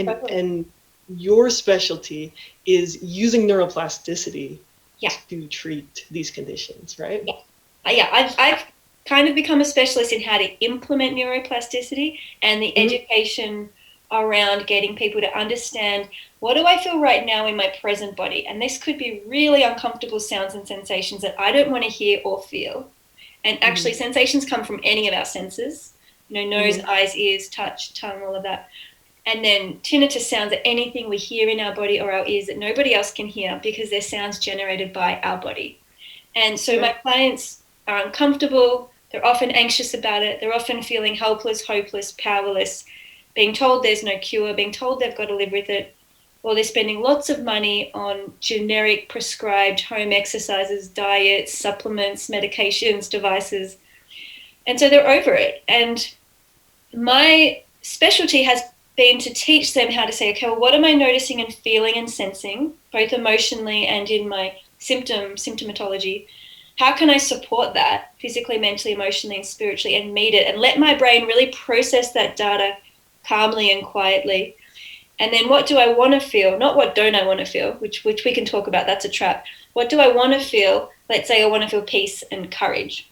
And your specialty is using neuroplasticity to treat these conditions, right? I've kind of become a specialist in how to implement neuroplasticity and the education around getting people to understand, what do I feel right now in my present body? And this could be really uncomfortable sounds and sensations that I don't want to hear or feel. And actually, sensations come from any of our senses, nose, eyes, ears, touch, tongue, all of that. And then tinnitus sounds are anything we hear in our body or our ears that nobody else can hear, because they're sounds generated by our body. And so my clients are uncomfortable. They're often anxious about it. They're often feeling helpless, hopeless, powerless, being told there's no cure, being told they've got to live with it. Or they're spending lots of money on generic prescribed home exercises, diets, supplements, medications, devices. And so they're over it. And my specialty has been to teach them how to say, okay, well, what am I noticing and feeling and sensing, both emotionally and in my symptomatology? How can I support that physically, mentally, emotionally, and spiritually, and meet it, and let my brain really process that data calmly and quietly? And then what do I want to feel? Not what don't I want to feel, which we can talk about. That's a trap. What do I want to feel? Let's say I want to feel peace and courage.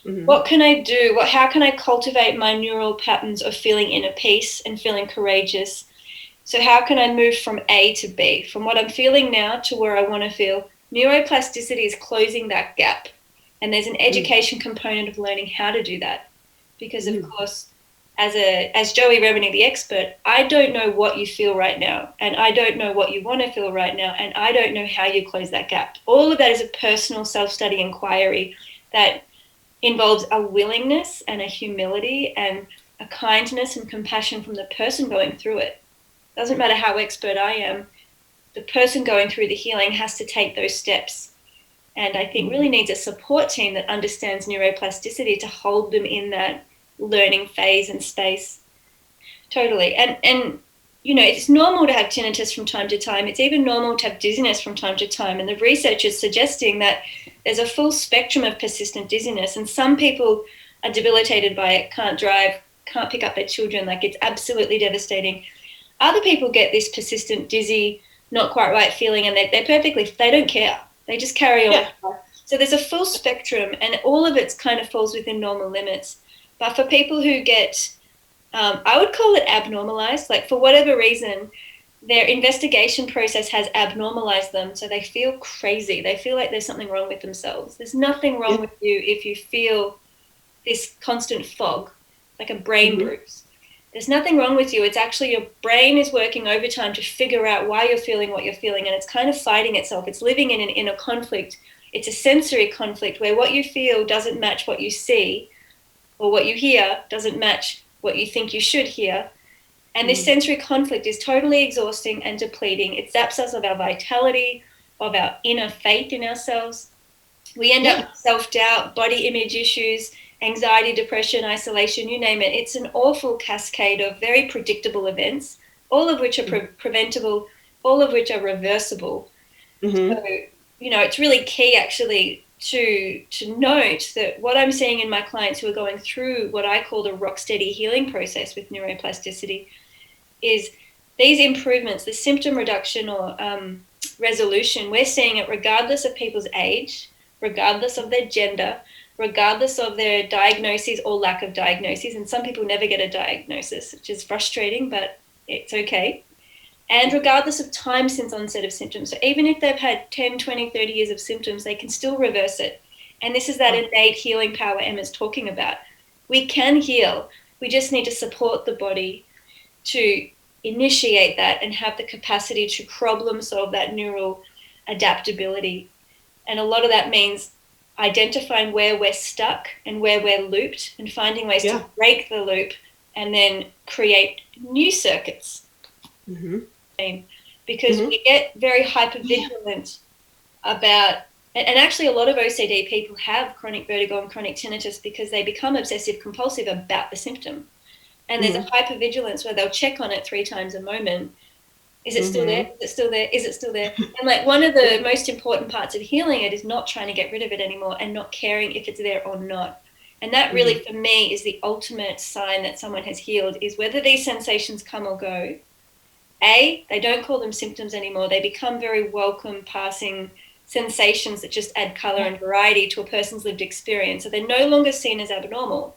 What can I do? How can I cultivate my neural patterns of feeling inner peace and feeling courageous? So how can I move from A to B, from what I'm feeling now to where I want to feel? Neuroplasticity is closing that gap. And there's an education component of learning how to do that. Because, of course, as Joey Remini, the expert, I don't know what you feel right now, and I don't know what you want to feel right now, and I don't know how you close that gap. All of that is a personal self-study inquiry that involves a willingness and a humility and a kindness and compassion from the person going through it. Doesn't matter how expert I am, the person going through the healing has to take those steps. And I think really needs a support team that understands neuroplasticity to hold them in that learning phase and space. Totally. And it's normal to have tinnitus from time to time. It's even normal to have dizziness from time to time. And the research is suggesting that there's a full spectrum of persistent dizziness. And some people are debilitated by it, can't drive, can't pick up their children. Like, it's absolutely devastating. Other people get this persistent dizzy, not quite right feeling, and they don't care. They just carry on. Yeah. So there's a full spectrum, and all of it kind of falls within normal limits. But for people who get, I would call it abnormalized, like for whatever reason, their investigation process has abnormalized them, so they feel crazy. They feel like there's something wrong with themselves. There's nothing wrong with you if you feel this constant fog, like a brain bruise. There's nothing wrong with you. It's actually your brain is working overtime to figure out why you're feeling what you're feeling, and it's kind of fighting itself. It's living in an inner conflict. It's a sensory conflict where what you feel doesn't match what you see, or what you hear doesn't match what you think you should hear. And this sensory conflict is totally exhausting and depleting. It zaps us of our vitality, of our inner faith in ourselves. We end up with self-doubt, body image issues, anxiety, depression, isolation, you name it. It's an awful cascade of very predictable events, all of which are preventable, all of which are reversible. So, it's really key actually to note that what I'm seeing in my clients who are going through what I call the rock steady healing process with neuroplasticity is these improvements, the symptom reduction or resolution, we're seeing it regardless of people's age, regardless of their gender, regardless of their diagnoses or lack of diagnoses. And some people never get a diagnosis, which is frustrating, but it's okay. And regardless of time since onset of symptoms. So even if they've had 10, 20, 30 years of symptoms, they can still reverse it. And this is that innate healing power Emma's talking about. We can heal. We just need to support the body to initiate that and have the capacity to problem solve that neural adaptability. And a lot of that means identifying where we're stuck and where we're looped and finding ways to break the loop and then create new circuits. Because we get very hypervigilant about, and actually a lot of OCD people have chronic vertigo and chronic tinnitus because they become obsessive compulsive about the symptom. And there's a hypervigilance where they'll check on it 3 times a moment. Is it still there? Is it still there? Is it still there? And like one of the most important parts of healing it is not trying to get rid of it anymore and not caring if it's there or not. And that really, for me, is the ultimate sign that someone has healed, is whether these sensations come or go, they don't call them symptoms anymore. They become very welcome passing sensations that just add color and variety to a person's lived experience. So they're no longer seen as abnormal.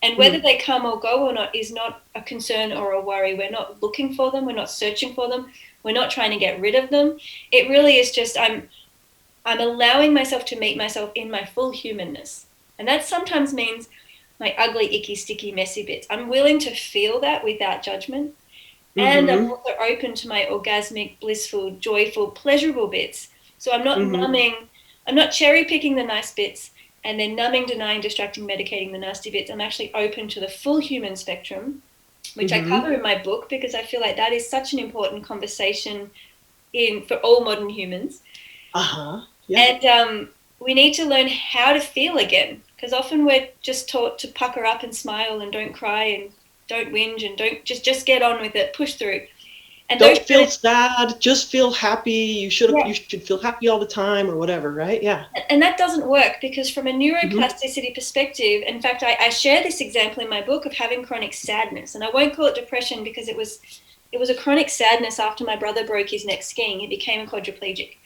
And whether they come or go or not is not a concern or a worry. We're not looking for them. We're not searching for them. We're not trying to get rid of them. It really is just I'm allowing myself to meet myself in my full humanness. And that sometimes means my ugly, icky, sticky, messy bits. I'm willing to feel that without judgment. And I'm also open to my orgasmic, blissful, joyful, pleasurable bits. So I'm not numbing, I'm not cherry picking the nice bits and then numbing, denying, distracting, medicating the nasty bits. I'm actually open to the full human spectrum, which I cover in my book because I feel like that is such an important conversation for all modern humans. Yeah. And we need to learn how to feel again, because often we're just taught to pucker up and smile and don't cry and don't whinge and don't just get on with it, push through. And don't feel sad, just feel happy. You should feel happy all the time or whatever, right? Yeah. And that doesn't work, because from a neuroplasticity perspective, in fact, I share this example in my book of having chronic sadness. And I won't call it depression because it was a chronic sadness after my brother broke his neck skiing. He became a quadriplegic.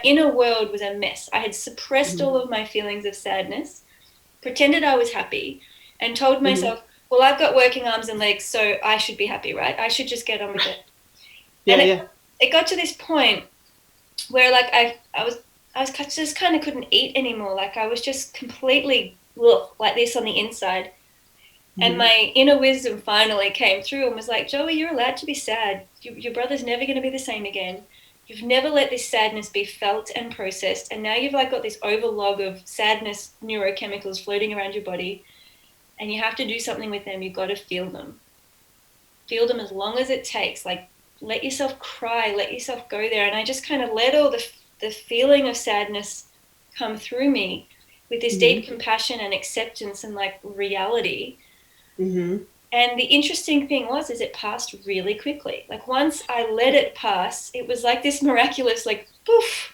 inner world was a mess. I had suppressed all of my feelings of sadness, pretended I was happy, and told myself, well, I've got working arms and legs, so I should be happy, right? I should just get on with it. It got to this point where like I was just kind of couldn't eat anymore. Like I was just completely like this on the inside. And my inner wisdom finally came through and was like, Joey, you're allowed to be sad. Your brother's never going to be the same again. You've never let this sadness be felt and processed. And now you've like got this overlog of sadness neurochemicals floating around your body. And you have to do something with them. You've got to feel them. Feel them as long as it takes. Like let yourself cry, let yourself go there. And I just kind of let all the feeling of sadness come through me with this deep compassion and acceptance and like reality. And the interesting thing is it passed really quickly. Like once I let it pass, it was like this miraculous, like poof,